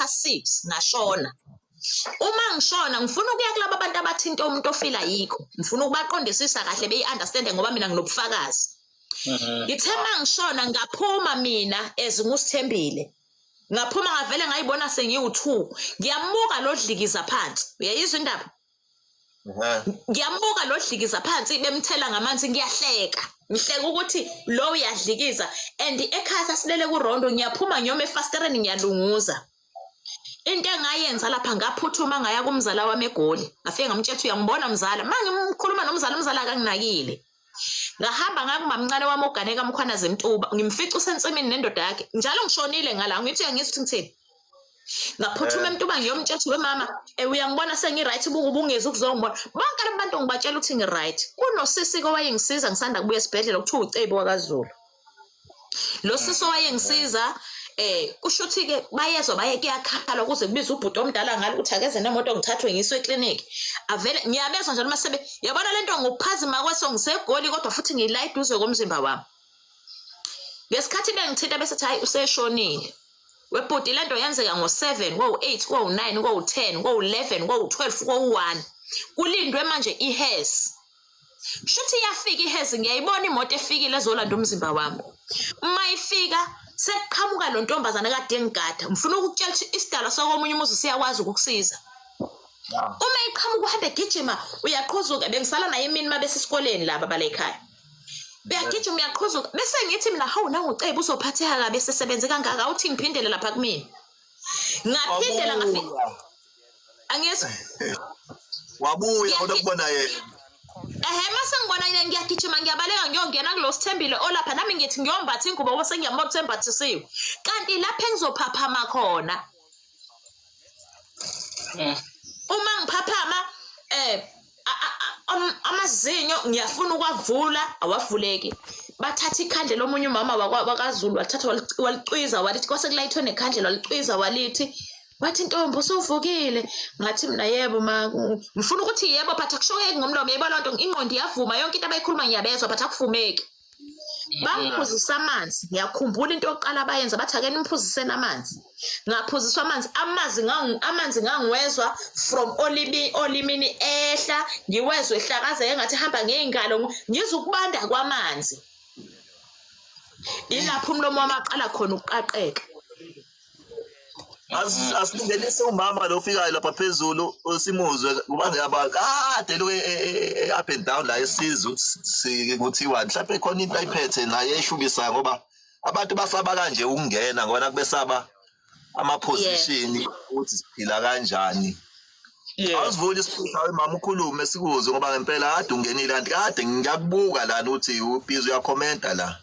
6 ngashona. Uma ngishona ngifuna ukuya kulabo abantu abathinta umuntu ofila yikho. Ngifuna ukubaqondisisa kahle beyi-understande ngoba mina nginobufakazi. Ngithe mangishona ngaphuma mina ezinguSithembile. Ngaphuma ngavele ngayibona sengiwu2. Ngiyamuka lo dlikiza phansi. Uyayizwa indaba? Ngiyamuka lo dlikiza phansi bemthela ngamanzi ngiyahleka. Ngihleka ukuthi lo uyadlikiza and ekhaya sasilele kuRondo ngiyaphuma ngiyoma efastereni ngiyalunguza. Into engayenza lapha ngaphuthuma ngaya kumzala wami eGoli. Ngafike ngamtshela uyangibona mzala. Mangimkhuluma nomzala akanginakile. Ngahamba ngakumamncane wami oganeka Mkhwana Zemtuba ngimfica usensimini nendoda yakhe. Njalo ngishonile ngala ngithi uyangizwa ukuthi ngithini. Ngaphuthuma eMtuba ngiyomtshela we mama uyangibona sengiright ubungezi ukuzongibona. Bonke abantu ngibatshela ukuthi ngiright. Kunosisi owayengisiza ngisanda kubuya esibhedlela ukuthiwa uCebo wakaZulu. Lo sisi owayengisiza kusho ukuthi-ke bayezwa kuyakhala ukuze kubize ubhuti omdala ngalo ukuthi akeze nemoto ngithathwe ngiswe eklinikhi. Avele ngiyabezwa njalo masebe yabona lento ngokuphazima kweso ngiseGoli kodwa futhi ngiyila eduze komzimba wami. Ngesikhathi bengithinta bese hayi useshonile. Webhuti lento yenzeka ngo7, ngo8, ngo9, ngo10, ngo11, ngo12, ngo1. Kulindwe manje iHES. Shuthi yafika iHES ngiyayibona imoto efikile ezolanda umzimba wami. Uma ifika sekuqhamuka lo ntombazana kade ngigada. Ngifuna ukukutshela ukuthi isidala sokomunye umuzi siyakwazi ukukusiza. Uma iqhamuka uhambe gijima uyaqhuzuka bengisala naye imini mabese esikoleni laba bala ekhaya. Beyagijima uyaqhuzuka bese ngithi mina hawu nangu uCebo uzophatheka kabe sesebenze kangaka awuthi ngiphindele lapha kumina. Ngaphindela ngafika. Angizwa. Wabuya ukubona yena. Mase ngibona yena ngiyagijima ngiyabaleka ngiyongena kulo Sithembile olapha nami ngithi ngiyombatha ingubo bese ngiyambona ukuthi embathisiwe. Kanti lapha engizophaphama khona. Uma ngiphaphama amazinyo ngiyafuna ukwavula awavuleki. Bathatha ikhandle lomunye umama wakaZulu wathatha walicwiza walithi kwase kulayithwe nekhandle walicwiza walithi wathi Ntombi usuvukile. Ngathi mina yebo ma ngifuna ukuthi yebo but akushoke ngomlomo yebo lonto ingqondo iyavuma yonke into abayikhuluma ngiyabezwa but akuvumeki. Bangiphuzisa amanzi ngiyakhumbula into yokuqala abayenza bathi ake nimphuziseni amanzi. Ngaphuziswa amanzi ngangiwezwa from olimini ehla ngiwezwe ehlakaza engathi hamba ngeingalo ngizwe ukubanda kwamanzi. Ilapho umlomo wami aqala khona ukuqaqeka. Asingenise umama lo ufikayo lapha phezulu usimuzwe kuba ngiyabakade lo up and down la esizwe sikuthiwa mhlawumbe khona into ayiphethe naye eshubisa ngoba abantu basaba kanje ukungena ngona kubesaba ama-position ukuthi siphila kanjani. Awusivuli isiphila mama ukhulume sikuzwe ngoba ngempela kade ungenile kanti kade ngiyakubuka lana uthi ubhizi uyakhomenta la.